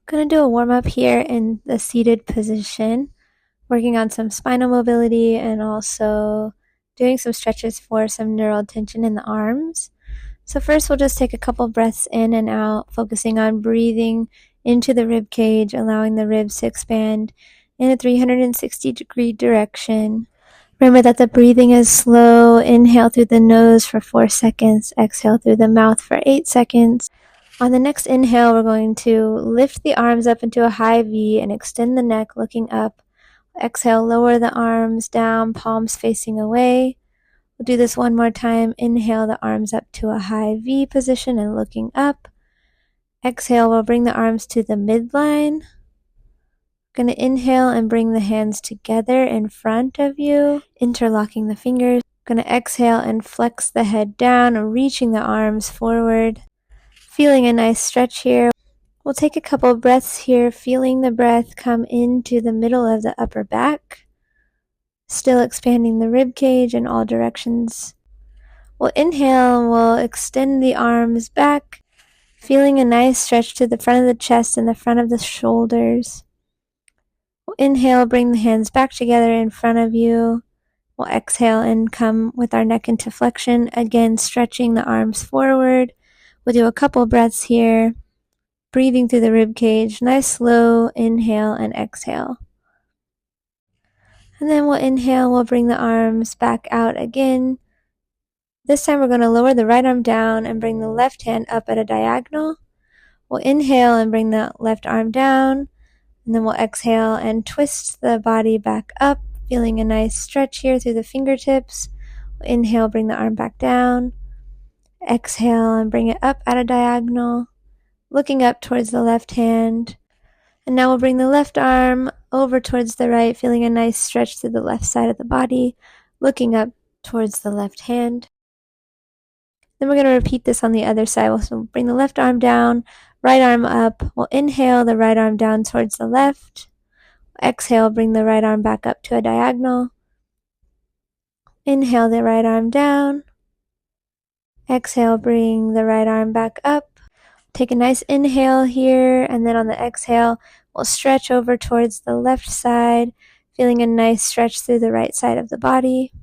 Gonna do a warm up here in the seated position, working on some spinal mobility and also doing some stretches for some neural tension in the arms. So first we'll just take a couple breaths in and out, focusing on breathing into the rib cage, allowing the ribs to expand in a 360-degree direction. Remember that the breathing is slow. Inhale through the nose for 4 seconds, exhale through the mouth for 8 seconds. On the next inhale, we're going to lift the arms up into a high V and extend the neck looking up. Exhale, lower the arms down, palms facing away. We'll do this one more time. Inhale the arms up to a high V position and looking up. Exhale, we'll bring the arms to the midline. Going to inhale and bring the hands together in front of you, interlocking the fingers. Going to exhale and flex the head down, reaching the arms forward. Feeling a nice stretch here. We'll take a couple breaths here, feeling the breath come into the middle of the upper back, still expanding the rib cage in all directions. We'll inhale and we'll extend the arms back, feeling a nice stretch to the front of the chest and the front of the shoulders. We'll inhale, bring the hands back together in front of you. We'll exhale and come with our neck into flexion, again stretching the arms forward. We'll do a couple breaths here, breathing through the rib cage. Nice slow inhale and exhale. And then we'll inhale, we'll bring the arms back out again. This time we're going to lower the right arm down and bring the left hand up at a diagonal. We'll inhale and bring the left arm down. And then we'll exhale and twist the body back up, feeling a nice stretch here through the fingertips. We'll inhale, bring the arm back down. Exhale and bring it up at a diagonal, looking up towards the left hand. And now we'll bring the left arm over towards the right, feeling a nice stretch through the left side of the body, looking up towards the left hand. Then we're going to repeat this on the other side. We'll bring the left arm down, right arm up. We'll inhale the right arm down towards the left. Exhale, bring the right arm back up to a diagonal. Inhale the right arm down. Exhale, bring the right arm back up. Take a nice inhale here, and then on the exhale, we'll stretch over towards the left side, feeling a nice stretch through the right side of the body.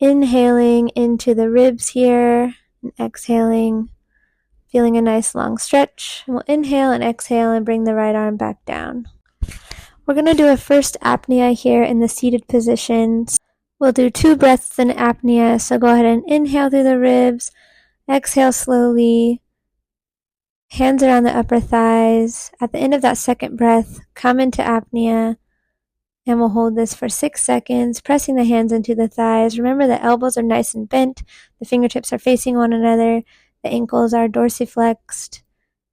Inhaling into the ribs here, and exhaling, feeling a nice long stretch. And we'll inhale and exhale and bring the right arm back down. We're going to do a first apnea here in the seated positions. We'll do 2 breaths in apnea, so go ahead and inhale through the ribs, exhale slowly, hands around the upper thighs. At the end of that second breath, come into apnea, and we'll hold this for 6 seconds, pressing the hands into the thighs. Remember the elbows are nice and bent, the fingertips are facing one another, the ankles are dorsiflexed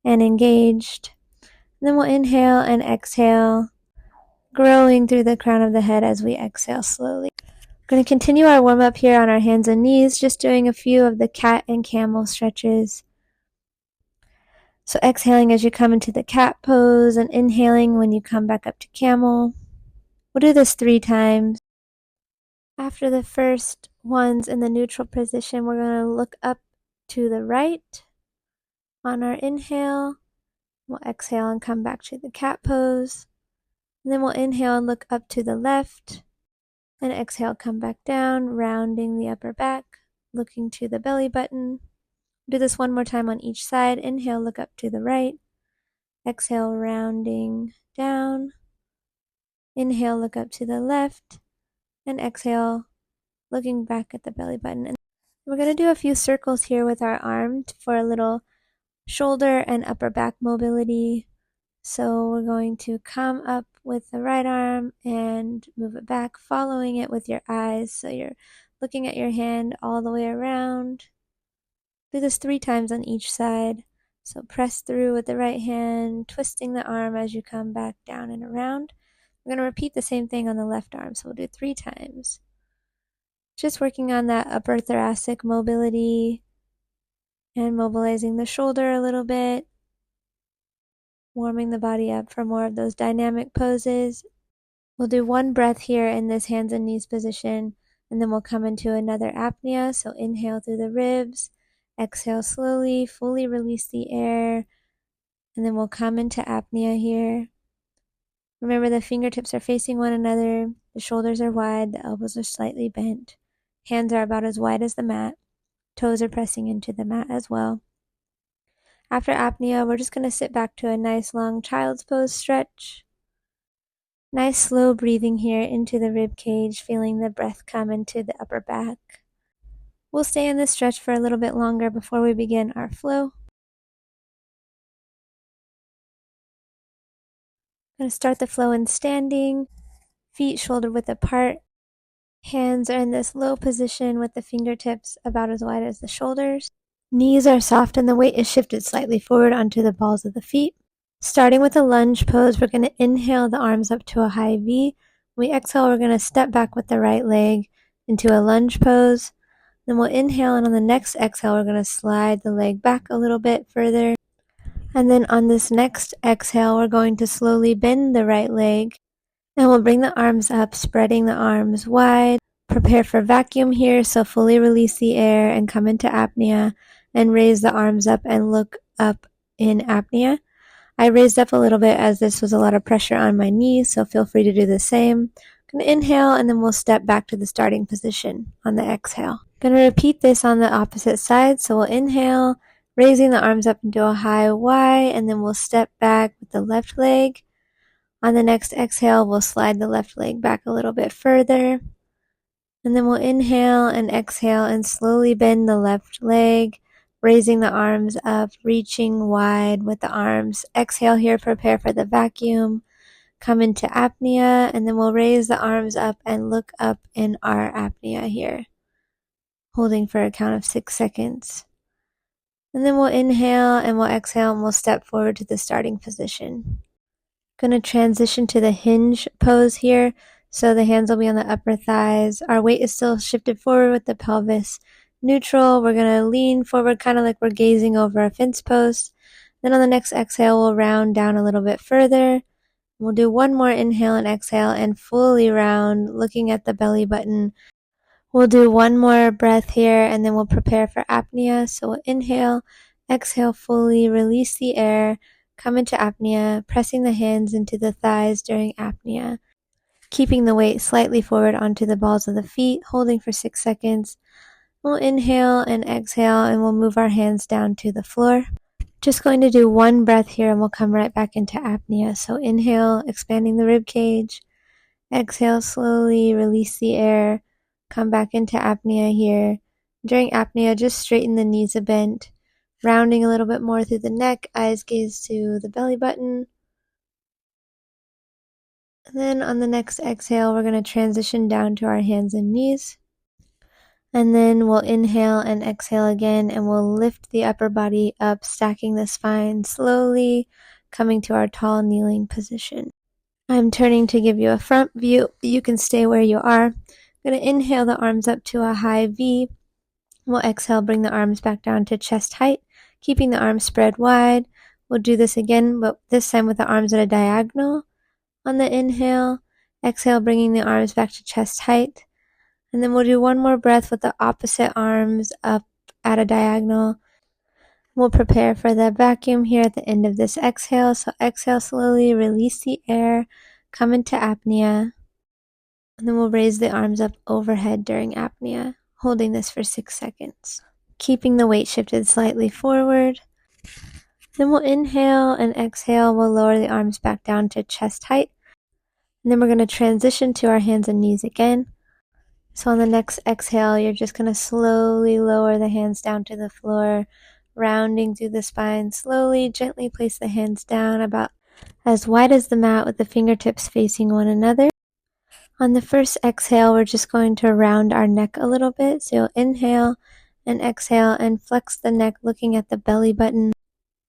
and engaged. And then we'll inhale and exhale, growing through the crown of the head as we exhale slowly. We're going to continue our warm-up here on our hands and knees, just doing a few of the cat and camel stretches. So exhaling as you come into the cat pose and inhaling when you come back up to camel. We'll do this 3 times. After the first ones in the neutral position, we're going to look up to the right on our inhale. We'll exhale and come back to the cat pose. And then we'll inhale and look up to the left. And exhale, come back down, rounding the upper back, looking to the belly button. Do this one more time on each side. Inhale, look up to the right. Exhale, rounding down. Inhale, look up to the left. And exhale, looking back at the belly button. And we're going to do a few circles here with our arm for a little shoulder and upper back mobility. So we're going to come up with the right arm and move it back, following it with your eyes. So you're looking at your hand all the way around. Do this 3 times on each side. So press through with the right hand, twisting the arm as you come back down and around. We're going to repeat the same thing on the left arm. So we'll do 3 times. Just working on that upper thoracic mobility and mobilizing the shoulder a little bit. Warming the body up for more of those dynamic poses. We'll do 1 breath here in this hands and knees position, and then we'll come into another apnea. So inhale through the ribs, exhale slowly, fully release the air, and then we'll come into apnea here. Remember, the fingertips are facing one another, the shoulders are wide, the elbows are slightly bent, hands are about as wide as the mat, toes are pressing into the mat as well. After apnea, we're just going to sit back to a nice long child's pose stretch. Nice slow breathing here into the rib cage, feeling the breath come into the upper back. We'll stay in this stretch for a little bit longer before we begin our flow. I'm going to start the flow in standing, feet shoulder width apart. Hands are in this low position with the fingertips about as wide as the shoulders. Knees are soft and the weight is shifted slightly forward onto the balls of the feet. Starting with a lunge pose, we're going to inhale the arms up to a high V. When we exhale, we're going to step back with the right leg into a lunge pose. Then we'll inhale, and on the next exhale, we're going to slide the leg back a little bit further. And then on this next exhale, we're going to slowly bend the right leg. And we'll bring the arms up, spreading the arms wide. Prepare for vacuum here, so fully release the air and come into apnea. And raise the arms up and look up in apnea. I raised up a little bit as this was a lot of pressure on my knees, so feel free to do the same. I'm going to inhale, and then we'll step back to the starting position on the exhale. Going to repeat this on the opposite side, so we'll inhale, raising the arms up into a high Y, and then we'll step back with the left leg. On the next exhale, we'll slide the left leg back a little bit further. And then we'll inhale and exhale and slowly bend the left leg, raising the arms up, reaching wide with the arms. Exhale here, prepare for the vacuum. Come into apnea, and then we'll raise the arms up and look up in our apnea here, holding for a count of 6 seconds. And then we'll inhale and we'll exhale and we'll step forward to the starting position. Going to transition to the hinge pose here. So the hands will be on the upper thighs. Our weight is still shifted forward with the pelvis neutral. We're going to lean forward kind of like we're gazing over a fence post. Then on the next exhale, we'll round down a little bit further. We'll do one more inhale and exhale and fully round, looking at the belly button. We'll do one more breath here, and then we'll prepare for apnea. So we'll inhale, exhale fully, release the air, come into apnea, pressing the hands into the thighs during apnea. Keeping the weight slightly forward onto the balls of the feet, holding for 6 seconds. We'll inhale and exhale, and we'll move our hands down to the floor. Just going to do one breath here, and we'll come right back into apnea. So inhale, expanding the rib cage. Exhale, slowly release the air. Come back into apnea here. During apnea, just straighten the knees a bit. Rounding a little bit more through the neck, eyes gaze to the belly button. And then on the next exhale, we're going to transition down to our hands and knees. And then we'll inhale and exhale again, and we'll lift the upper body up, stacking the spine slowly, coming to our tall kneeling position. I'm turning to give you a front view. You can stay where you are. I'm going to inhale the arms up to a high V. We'll exhale, bring the arms back down to chest height, keeping the arms spread wide. We'll do this again, but this time with the arms at a diagonal. On the inhale, exhale, bringing the arms back to chest height. And then we'll do one more breath with the opposite arms up at a diagonal. We'll prepare for the vacuum here at the end of this exhale. So exhale slowly, release the air, come into apnea. And then we'll raise the arms up overhead during apnea, holding this for 6 seconds. Keeping the weight shifted slightly forward. Then we'll inhale and exhale. We'll lower the arms back down to chest height. And then we're going to transition to our hands and knees again. So on the next exhale, you're just going to slowly lower the hands down to the floor, rounding through the spine. Slowly, gently place the hands down about as wide as the mat with the fingertips facing one another. On the first exhale, we're just going to round our neck a little bit. So you'll inhale and exhale and flex the neck, looking at the belly button.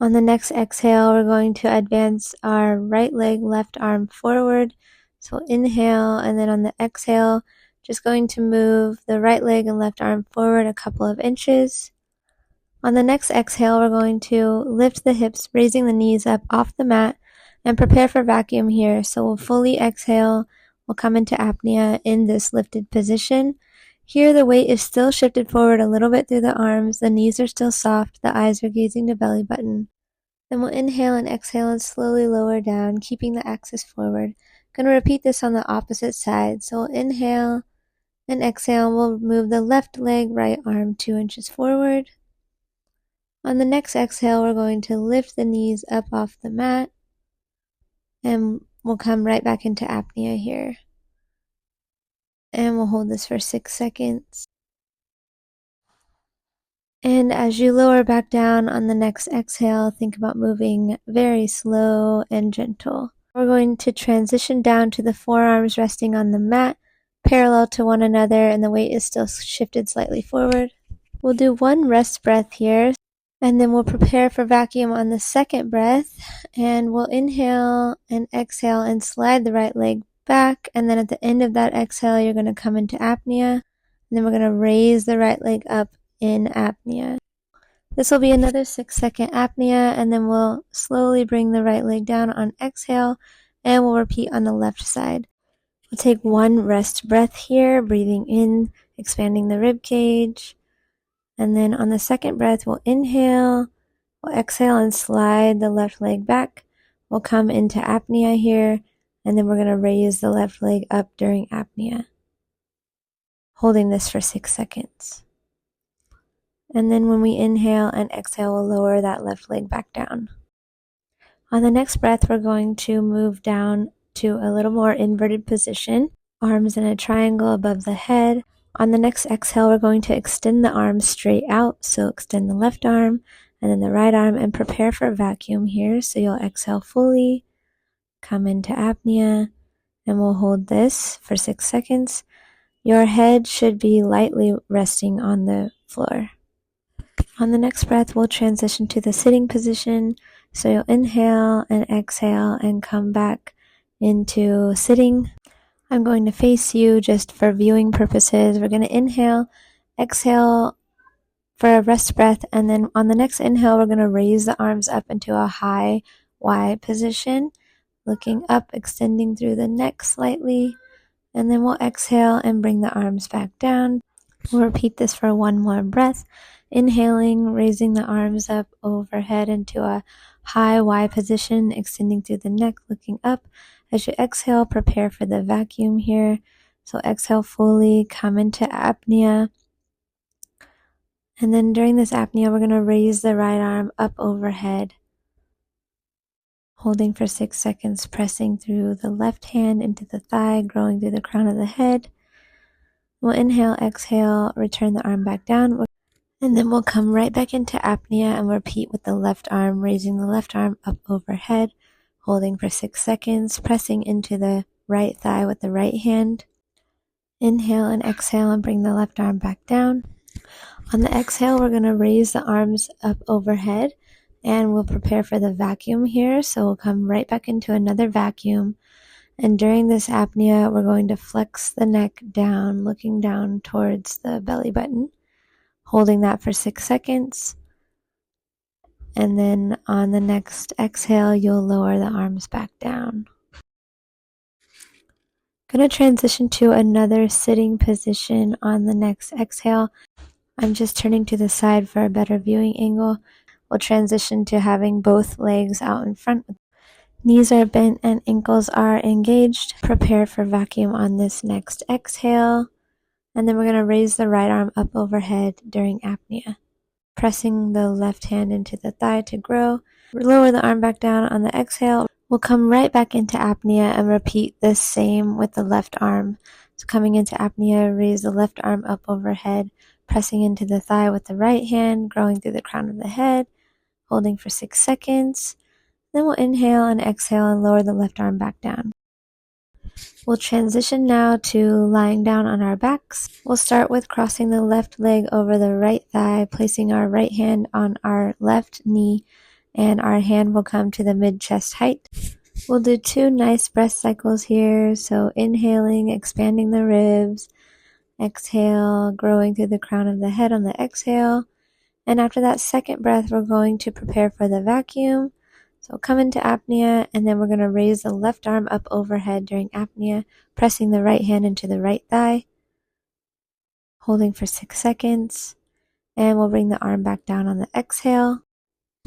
On the next exhale, we're going to advance our right leg, left arm forward. So inhale, and then on the exhale, just going to move the right leg and left arm forward a couple of inches. On the next exhale, we're going to lift the hips, raising the knees up off the mat, and prepare for vacuum here. So we'll fully exhale. We'll come into apnea in this lifted position. Here, the weight is still shifted forward a little bit through the arms. The knees are still soft. The eyes are gazing to belly button. Then we'll inhale and exhale and slowly lower down, keeping the axis forward. Gonna repeat this on the opposite side. So we'll inhale and exhale. We'll move the left leg, right arm 2 inches forward. On the next exhale, we're going to lift the knees up off the mat, and we'll come right back into apnea here. And we'll hold this for 6 seconds. And as you lower back down on the next exhale, think about moving very slow and gentle. We're going to transition down to the forearms resting on the mat, parallel to one another, and the weight is still shifted slightly forward. We'll do one rest breath here, and then we'll prepare for vacuum on the second breath, and we'll inhale and exhale and slide the right leg back, and then at the end of that exhale, you're going to come into apnea, and then we're going to raise the right leg up in apnea. This will be another 6-second apnea, and then we'll slowly bring the right leg down on exhale, and we'll repeat on the left side. We'll take one rest breath here, breathing in, expanding the rib cage, and then on the second breath, we'll inhale, we'll exhale and slide the left leg back. We'll come into apnea here, and then we're going to raise the left leg up during apnea, holding this for 6 seconds. And then when we inhale and exhale, we'll lower that left leg back down. On the next breath, we're going to move down to a little more inverted position, arms in a triangle above the head. On the next exhale, we're going to extend the arms straight out. So extend the left arm and then the right arm and prepare for vacuum here. So you'll exhale fully, come into apnea, and we'll hold this for 6 seconds. Your head should be lightly resting on the floor. On the next breath, we'll transition to the sitting position. So you'll inhale and exhale and come back into sitting. I'm going to face you just for viewing purposes. We're going to inhale, exhale for a rest breath, and then on the next inhale, we're going to raise the arms up into a high Y position, looking up, extending through the neck slightly, and then we'll exhale and bring the arms back down. We'll repeat this for one more breath. Inhaling, raising the arms up overhead into a high Y position, extending through the neck, looking up. As you exhale, prepare for the vacuum here. So exhale fully, come into apnea. And then during this apnea, we're going to raise the right arm up overhead, holding for 6 seconds, pressing through the left hand into the thigh, growing through the crown of the head. We'll inhale, exhale, return the arm back down. And then we'll come right back into apnea and repeat with the left arm, raising the left arm up overhead, holding for 6 seconds, pressing into the right thigh with the right hand. Inhale and exhale and bring the left arm back down. On the exhale, we're going to raise the arms up overhead and we'll prepare for the vacuum here. So we'll come right back into another vacuum. And during this apnea, we're going to flex the neck down, looking down towards the belly button, holding that for 6 seconds. And then on the next exhale, you'll lower the arms back down. Going to transition to another sitting position on the next exhale. I'm just turning to the side for a better viewing angle. We'll transition to having both legs out in front. Knees are bent and ankles are engaged. Prepare for vacuum on this next exhale. And then we're going to raise the right arm up overhead during apnea, pressing the left hand into the thigh to grow. Lower the arm back down on the exhale. We'll come right back into apnea and repeat this same with the left arm. So coming into apnea, raise the left arm up overhead, pressing into the thigh with the right hand, growing through the crown of the head, holding for 6 seconds. Then we'll inhale and exhale and lower the left arm back down. We'll transition now to lying down on our backs. We'll start with crossing the left leg over the right thigh, placing our right hand on our left knee, and our hand will come to the mid-chest height. We'll do 2 nice breath cycles here. So inhaling, expanding the ribs. Exhale, growing through the crown of the head on the exhale. And after that second breath, we're going to prepare for the vacuum. So come into apnea, and then we're going to raise the left arm up overhead during apnea, pressing the right hand into the right thigh, holding for 6 seconds. And we'll bring the arm back down on the exhale.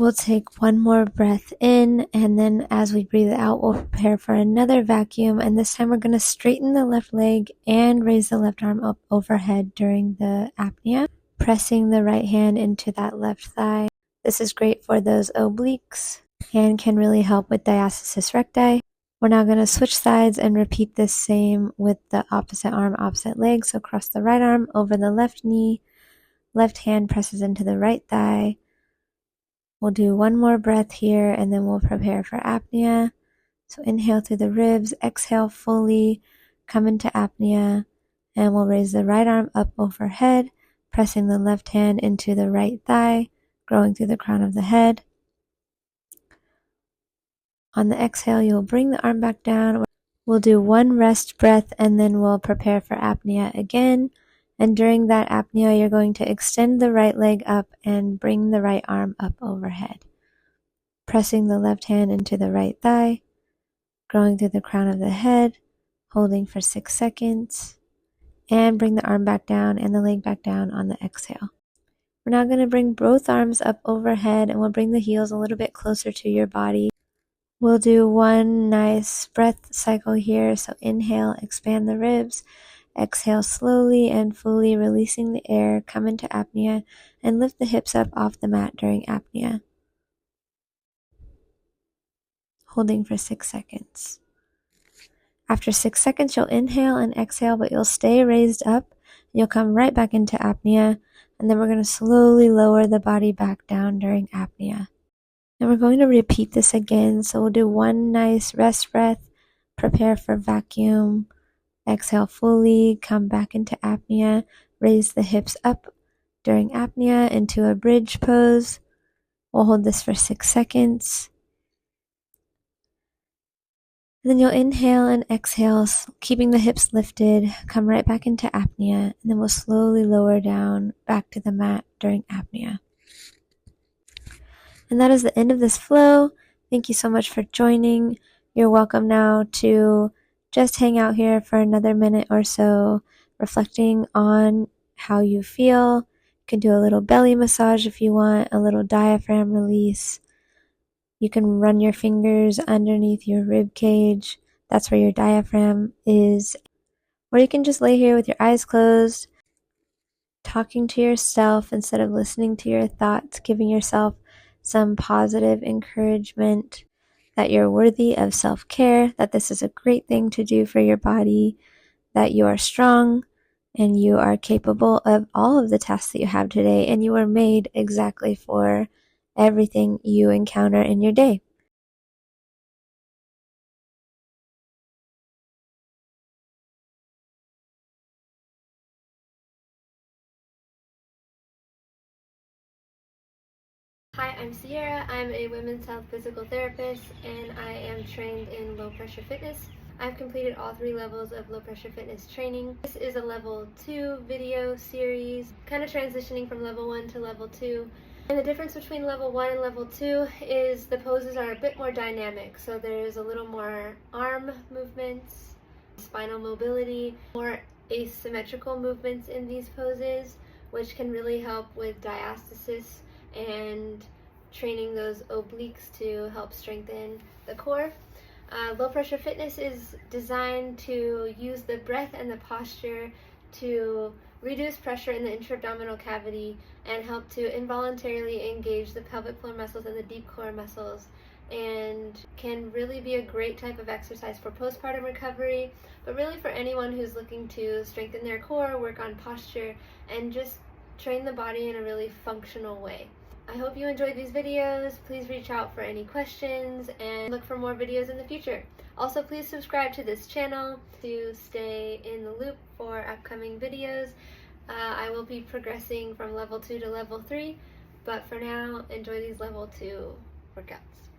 We'll take one more breath in, and then as we breathe out, we'll prepare for another vacuum. And this time we're going to straighten the left leg and raise the left arm up overhead during the apnea, pressing the right hand into that left thigh. This is great for those obliques and can really help with diastasis recti. We're now going to switch sides and repeat this same with the opposite arm, opposite leg. So cross the right arm over the left knee, left hand presses into the right thigh. We'll do one more breath here and then we'll prepare for apnea. So inhale through the ribs, exhale fully, come into apnea, and we'll raise the right arm up overhead, pressing the left hand into the right thigh, growing through the crown of the head. On the exhale, you'll bring the arm back down. We'll do one rest breath and then we'll prepare for apnea again. And during that apnea, you're going to extend the right leg up and bring the right arm up overhead, pressing the left hand into the right thigh, growing through the crown of the head, holding for 6 seconds, and bring the arm back down and the leg back down on the exhale. We're now going to bring both arms up overhead and we'll bring the heels a little bit closer to your body. We'll do one nice breath cycle here. So inhale, expand the ribs. Exhale slowly and fully releasing the air, come into apnea, and lift the hips up off the mat during apnea. Holding for 6 seconds. After 6 seconds, you'll inhale and exhale, but you'll stay raised up. You'll come right back into apnea, and then we're going to slowly lower the body back down during apnea. And we're going to repeat this again. So we'll do one nice rest breath, prepare for vacuum, exhale fully, come back into apnea, raise the hips up during apnea into a bridge pose. We'll hold this for 6 seconds. Then you'll inhale and exhale, keeping the hips lifted, come right back into apnea, and then we'll slowly lower down back to the mat during apnea. And that is the end of this flow. Thank you so much for joining. You're welcome now to just hang out here for another minute or so, reflecting on how you feel. You can do a little belly massage if you want, a little diaphragm release. You can run your fingers underneath your rib cage. That's where your diaphragm is. Or you can just lay here with your eyes closed, talking to yourself instead of listening to your thoughts, giving yourself some positive encouragement that you're worthy of self-care, that this is a great thing to do for your body, that you are strong and you are capable of all of the tasks that you have today, and you are made exactly for everything you encounter in your day. Hi, I'm Sierra. I'm a women's health physical therapist and I am trained in low pressure fitness. I've completed all 3 levels of low pressure fitness training. This is a level 2 video series, kind of transitioning from level 1 to level 2. And the difference between level 1 and level 2 is the poses are a bit more dynamic. So there's a little more arm movements, spinal mobility, more asymmetrical movements in these poses, which can really help with diastasis and training those obliques to help strengthen the core. Low pressure fitness is designed to use the breath and the posture to reduce pressure in the intra-abdominal cavity and help to involuntarily engage the pelvic floor muscles and the deep core muscles, and can really be a great type of exercise for postpartum recovery, but really for anyone who's looking to strengthen their core, work on posture, and just train the body in a really functional way. I hope you enjoyed these videos. Please reach out for any questions and look for more videos in the future. Also, please subscribe to this channel to stay in the loop for upcoming videos. I will be progressing from level 2 to level 3, but for now, enjoy these level 2 workouts.